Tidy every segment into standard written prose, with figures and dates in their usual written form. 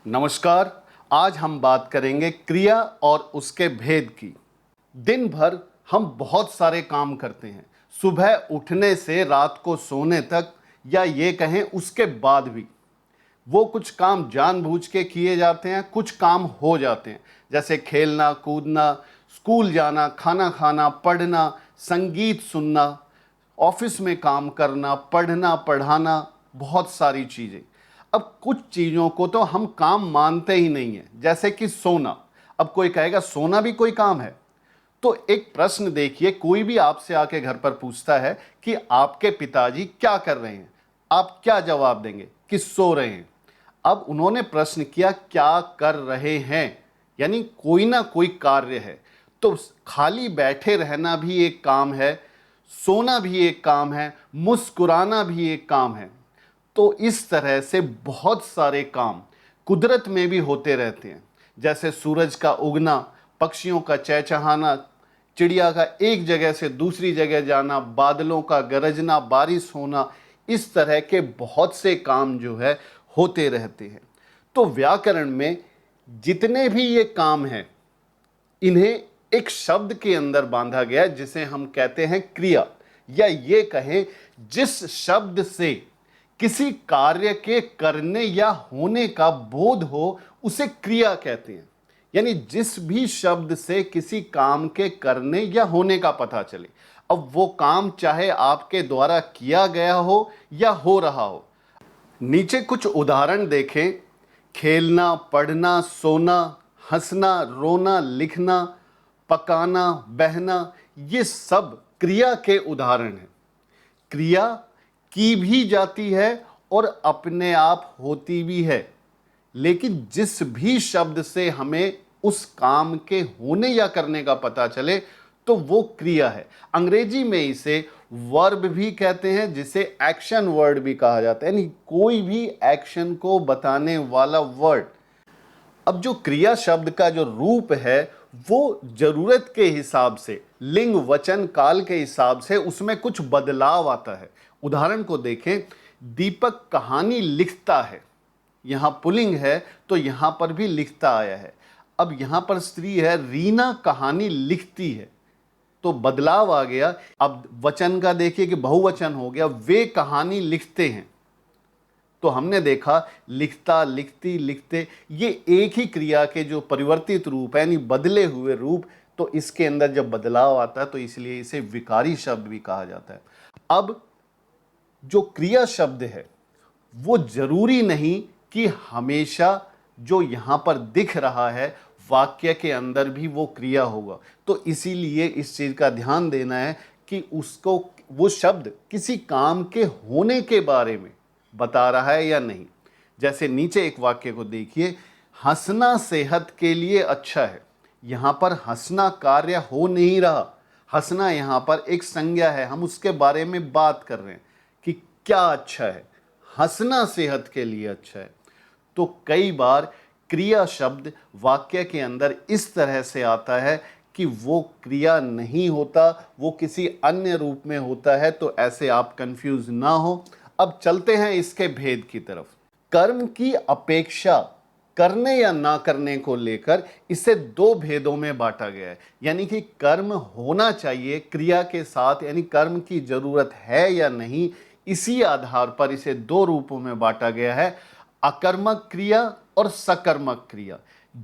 नमस्कार। आज हम बात करेंगे क्रिया और उसके भेद की। दिन भर हम बहुत सारे काम करते हैं, सुबह उठने से रात को सोने तक, या ये कहें उसके बाद भी। वो कुछ काम जानबूझ के किए जाते हैं, कुछ काम हो जाते हैं, जैसे खेलना कूदना, स्कूल जाना, खाना खाना, पढ़ना, संगीत सुनना, ऑफिस में काम करना, पढ़ना पढ़ाना, बहुत सारी चीज़ें। अब कुछ चीज़ों को तो हम काम मानते ही नहीं हैं, जैसे कि सोना। अब कोई कहेगा सोना भी कोई काम है? तो एक प्रश्न देखिए, कोई भी आपसे आके घर पर पूछता है कि आपके पिताजी क्या कर रहे हैं, आप क्या जवाब देंगे? कि सो रहे हैं। अब उन्होंने प्रश्न किया क्या कर रहे हैं, यानी कोई ना कोई कार्य है। तो खाली बैठे रहना भी एक काम है, सोना भी एक काम है, मुस्कुराना भी एक काम है। तो इस तरह से बहुत सारे काम कुदरत में भी होते रहते हैं, जैसे सूरज का उगना, पक्षियों का चहचहाना, चिड़िया का एक जगह से दूसरी जगह जाना, बादलों का गरजना, बारिश होना। इस तरह के बहुत से काम जो है होते रहते हैं। तो व्याकरण में जितने भी ये काम हैं, इन्हें एक शब्द के अंदर बांधा गया है, जिसे हम कहते हैं क्रिया, या ये कहें जिस शब्द से किसी कार्य के करने या होने का बोध हो, उसे क्रिया कहते हैं। यानी जिस भी शब्द से किसी काम के करने या होने का पता चले। अब वो काम चाहे आपके द्वारा किया गया हो या हो रहा हो। नीचे कुछ उदाहरण देखें। खेलना, पढ़ना, सोना, हंसना, रोना, लिखना, पकाना, बहना, ये सब क्रिया के उदाहरण हैं। क्रिया की भी जाती है और अपने आप होती भी है, लेकिन जिस भी शब्द से हमें उस काम के होने या करने का पता चले तो वो क्रिया है। अंग्रेजी में इसे वर्ब भी कहते हैं, जिसे एक्शन वर्ड भी कहा जाता है, यानी कोई भी एक्शन को बताने वाला वर्ड। अब जो क्रिया शब्द का जो रूप है, वो जरूरत के हिसाब से, लिंग वचन काल के हिसाब से उसमें कुछ बदलाव आता है। उदाहरण को देखें। दीपक कहानी लिखता है, यहां पुल्लिंग है तो यहां पर भी लिखता आया है। अब यहां पर स्त्री है, रीना कहानी लिखती है, तो बदलाव आ गया। अब वचन का देखिए कि बहुवचन हो गया, वे कहानी लिखते हैं। तो हमने देखा लिखता, लिखती, लिखते, ये एक ही क्रिया के जो परिवर्तित रूप है, यानी बदले हुए रूप। तो इसके अंदर जब बदलाव आता है तो इसलिए इसे विकारी शब्द भी कहा जाता है। अब जो क्रिया शब्द है, वो जरूरी नहीं कि हमेशा जो यहां पर दिख रहा है वाक्य के अंदर भी वो क्रिया होगा। तो इसीलिए इस चीज का ध्यान देना है कि उसको वो शब्द किसी काम के होने के बारे में बता रहा है या नहीं। जैसे नीचे एक वाक्य को देखिए, हंसना सेहत के लिए अच्छा है। यहां पर हंसना कार्य हो नहीं रहा, हंसना यहां पर एक संज्ञा है, हम उसके बारे में बात कर रहे हैं कि क्या अच्छा है। हंसना सेहत के लिए अच्छा है। तो कई बार क्रिया शब्द वाक्य के अंदर इस तरह से आता है कि वो क्रिया नहीं होता, वो किसी अन्य रूप में होता है। तो ऐसे आप कंफ्यूज ना हो। अब चलते हैं इसके भेद की तरफ। कर्म की अपेक्षा करने या ना करने को लेकर इसे दो भेदों में बांटा गया है। यानी कि कर्म होना चाहिए क्रिया के साथ, यानी कर्म की जरूरत है या नहीं, इसी आधार पर इसे दो रूपों में बांटा गया है, अकर्मक क्रिया और सकर्मक क्रिया।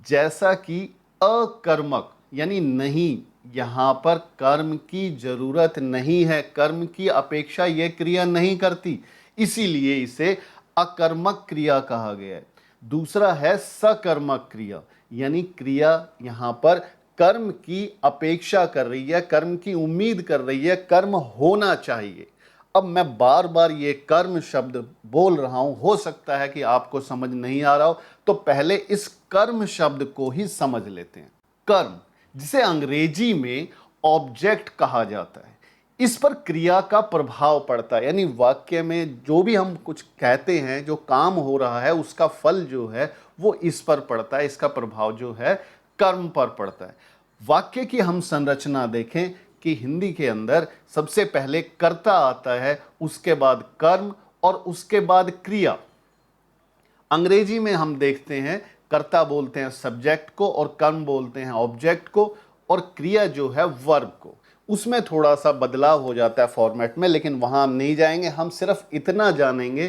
जैसा कि अकर्मक यानी नहीं, यहां पर कर्म की जरूरत नहीं है, कर्म की अपेक्षा यह क्रिया नहीं करती, इसीलिए इसे अकर्मक क्रिया कहा गया है। दूसरा है सकर्मक क्रिया, यानी क्रिया यहां पर कर्म की अपेक्षा कर रही है, कर्म की उम्मीद कर रही है, कर्म होना चाहिए। अब मैं बार बार ये कर्म शब्द बोल रहा हूं, हो सकता है कि आपको समझ नहीं आ रहा हो, तो पहले इस कर्म शब्द को ही समझ लेते हैं। कर्म, जिसे अंग्रेजी में ऑब्जेक्ट कहा जाता है, इस पर क्रिया का प्रभाव पड़ता है। यानी वाक्य में जो भी हम कुछ कहते हैं, जो काम हो रहा है, उसका फल जो है वो इस पर पड़ता है, इसका प्रभाव जो है कर्म पर पड़ता है। वाक्य की हम संरचना देखें कि हिंदी के अंदर सबसे पहले कर्ता आता है, उसके बाद कर्म और उसके बाद क्रिया। अंग्रेजी में हम देखते हैं कर्ता बोलते हैं सब्जेक्ट को और कर्म बोलते हैं ऑब्जेक्ट को और क्रिया जो है वर्ब को। उसमें थोड़ा सा बदलाव हो जाता है फॉर्मेट में, लेकिन वहां हम नहीं जाएंगे। हम सिर्फ इतना जानेंगे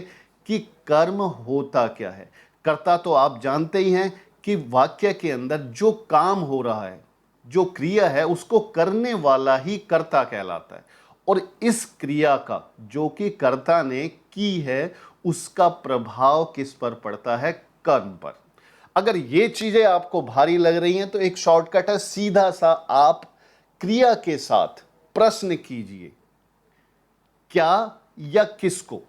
कि कर्म होता क्या है। कर्ता तो आप जानते ही हैं कि वाक्य के अंदर जो काम हो रहा है, जो क्रिया है, उसको करने वाला ही कर्ता कहलाता है। और इस क्रिया का जो कि कर्ता ने की है, उसका प्रभाव किस पर पड़ता है? कर्म पर। अगर ये चीजें आपको भारी लग रही हैं तो एक शॉर्टकट है, सीधा सा आप क्रिया के साथ प्रश्न कीजिए, क्या या किसको,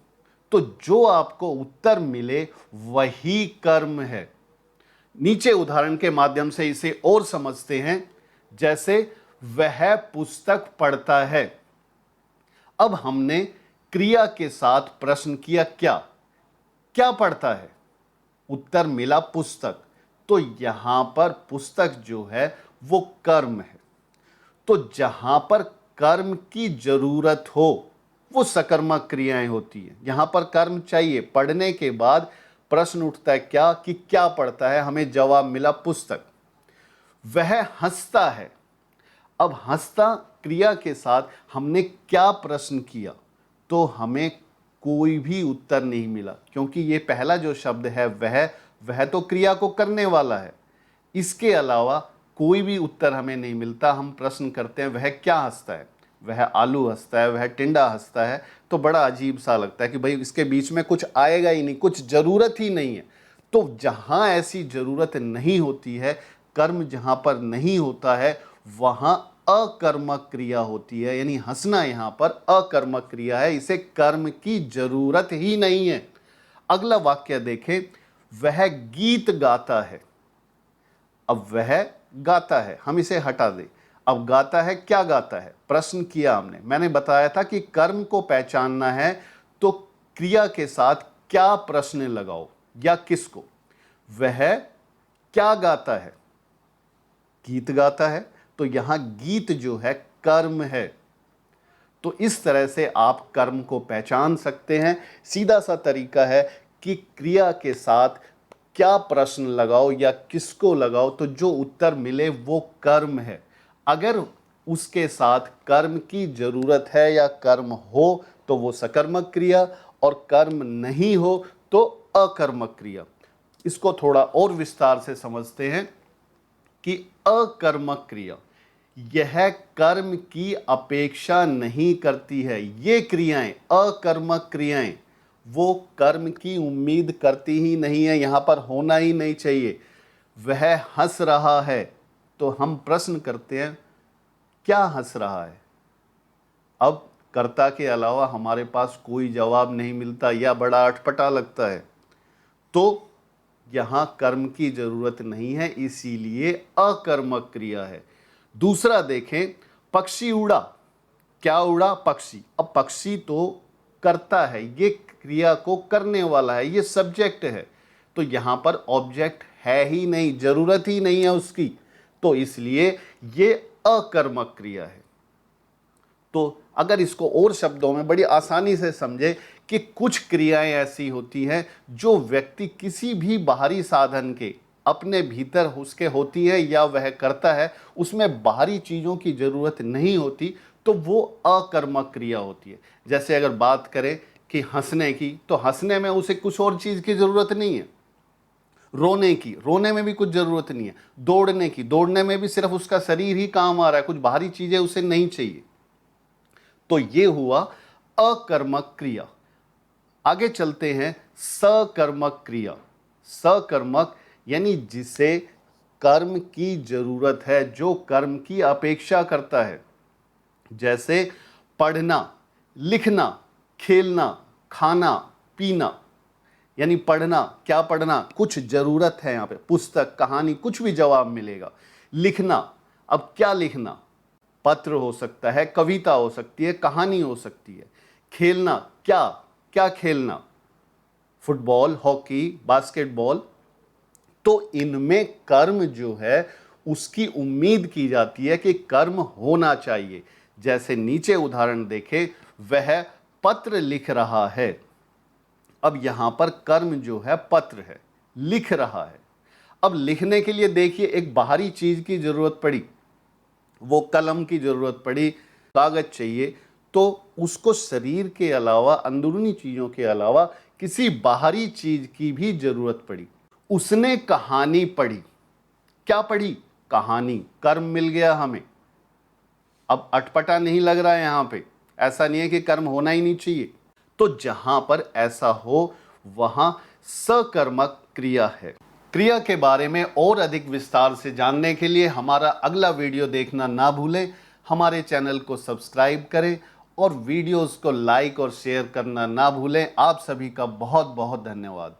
तो जो आपको उत्तर मिले वही कर्म है। नीचे उदाहरण के माध्यम से इसे और समझते हैं। जैसे वह पुस्तक पढ़ता है। अब हमने क्रिया के साथ प्रश्न किया, क्या क्या पढ़ता है? उत्तर मिला पुस्तक। तो यहां पर पुस्तक जो है वो कर्म है। तो जहां पर कर्म की जरूरत हो वो सकर्मक क्रियाएं होती हैं। यहां पर कर्म चाहिए। पढ़ने के बाद प्रश्न उठता है क्या, कि क्या पढ़ता है? हमें जवाब मिला पुस्तक। वह हंसता है। अब हंसता क्रिया के साथ हमने क्या प्रश्न किया, तो हमें कोई भी उत्तर नहीं मिला, क्योंकि ये पहला जो शब्द है वह तो क्रिया को करने वाला है। इसके अलावा कोई भी उत्तर हमें नहीं मिलता। हम प्रश्न करते हैं वह क्या हंसता है? वह आलू हंसता है, वह टिंडा हंसता है। तो बड़ा अजीब सा लगता है कि भाई इसके बीच में कुछ आएगा ही नहीं, कुछ जरूरत ही नहीं है। तो जहां ऐसी जरूरत नहीं होती है, कर्म जहां पर नहीं होता है, वहां अकर्मक क्रिया होती है। यानी हंसना यहां पर अकर्मक क्रिया है, इसे कर्म की जरूरत ही नहीं है। अगला वाक्य देखें, वह गीत गाता है। अब वह गाता है, हम इसे हटा दें। अब गाता है, क्या गाता है? प्रश्न किया हमने। मैंने बताया था कि कर्म को पहचानना है तो क्रिया के साथ क्या प्रश्न लगाओ या किसको। वह क्या गाता है? गीत गाता है। तो यहां गीत जो है कर्म है। तो इस तरह से आप कर्म को पहचान सकते हैं। सीधा सा तरीका है कि क्रिया के साथ क्या प्रश्न लगाओ या किसको लगाओ, तो जो उत्तर मिले वो कर्म है। अगर उसके साथ कर्म की जरूरत है या कर्म हो तो वो सकर्मक क्रिया, और कर्म नहीं हो तो अकर्मक क्रिया। इसको थोड़ा और विस्तार से समझते हैं कि अकर्मक क्रिया यह कर्म की अपेक्षा नहीं करती है। ये क्रियाएं, अकर्मक क्रियाएं, वो कर्म की उम्मीद करती ही नहीं है, यहां पर होना ही नहीं चाहिए। वह हंस रहा है, तो हम प्रश्न करते हैं क्या हंस रहा है? अब कर्ता के अलावा हमारे पास कोई जवाब नहीं मिलता या बड़ा अटपटा लगता है, तो यहां कर्म की जरूरत नहीं है, इसीलिए अकर्मक क्रिया है। दूसरा देखें, पक्षी उड़ा। क्या उड़ा? पक्षी। अब पक्षी तो करता है, ये क्रिया को करने वाला है, ये सब्जेक्ट है। तो यहां पर ऑब्जेक्ट है ही नहीं, जरूरत ही नहीं है उसकी, तो इसलिए ये अकर्मक क्रिया है। तो अगर इसको और शब्दों में बड़ी आसानी से समझे कि कुछ क्रियाएं ऐसी होती हैं जो व्यक्ति किसी भी बाहरी साधन के अपने भीतर उसके होती है या वह करता है, उसमें बाहरी चीज़ों की ज़रूरत नहीं होती, तो वो अकर्मक क्रिया होती है। जैसे अगर बात करें कि हंसने की, तो हंसने में उसे कुछ और चीज़ की ज़रूरत नहीं है। रोने की, रोने में भी कुछ ज़रूरत नहीं है। दौड़ने की, दौड़ने में भी सिर्फ उसका शरीर ही काम आ रहा है, कुछ बाहरी चीज़ें उसे नहीं चाहिए। तो ये हुआ अकर्मक क्रिया। आगे चलते हैं, सकर्मक क्रिया। सकर्मक यानी जिसे कर्म की जरूरत है, जो कर्म की अपेक्षा करता है। जैसे पढ़ना, लिखना, खेलना, खाना, पीना। यानी पढ़ना, क्या पढ़ना? कुछ जरूरत है, यहां पे पुस्तक, कहानी, कुछ भी जवाब मिलेगा। लिखना, अब क्या लिखना? पत्र हो सकता है, कविता हो सकती है, कहानी हो सकती है। खेलना, क्या क्या खेलना? Football, hockey, basketball. तो इनमें कर्म जो है उसकी उम्मीद की जाती है कि कर्म होना चाहिए। जैसे नीचे उदाहरण देखें, वह पत्र लिख रहा है। अब यहां पर कर्म जो है पत्र है, लिख रहा है। अब लिखने के लिए देखिए एक बाहरी चीज की जरूरत पड़ी, वो कलम की जरूरत पड़ी, कागज चाहिए, तो उसको शरीर के अलावा, अंदरूनी चीजों के अलावा किसी बाहरी चीज की भी जरूरत पड़ी। उसने कहानी पढ़ी। क्या पढ़ी? कहानी। कर्म मिल गया हमें। अब अटपटा नहीं लग रहा है यहां पे, ऐसा नहीं है कि कर्म होना ही नहीं चाहिए। तो जहां पर ऐसा हो वहां सकर्मक क्रिया है। क्रिया के बारे में और अधिक विस्तार से जानने के लिए हमारा अगला वीडियो देखना ना भूलें। हमारे चैनल को सब्सक्राइब करें और वीडियोस को लाइक और शेयर करना ना भूलें। आप सभी का बहुत बहुत धन्यवाद।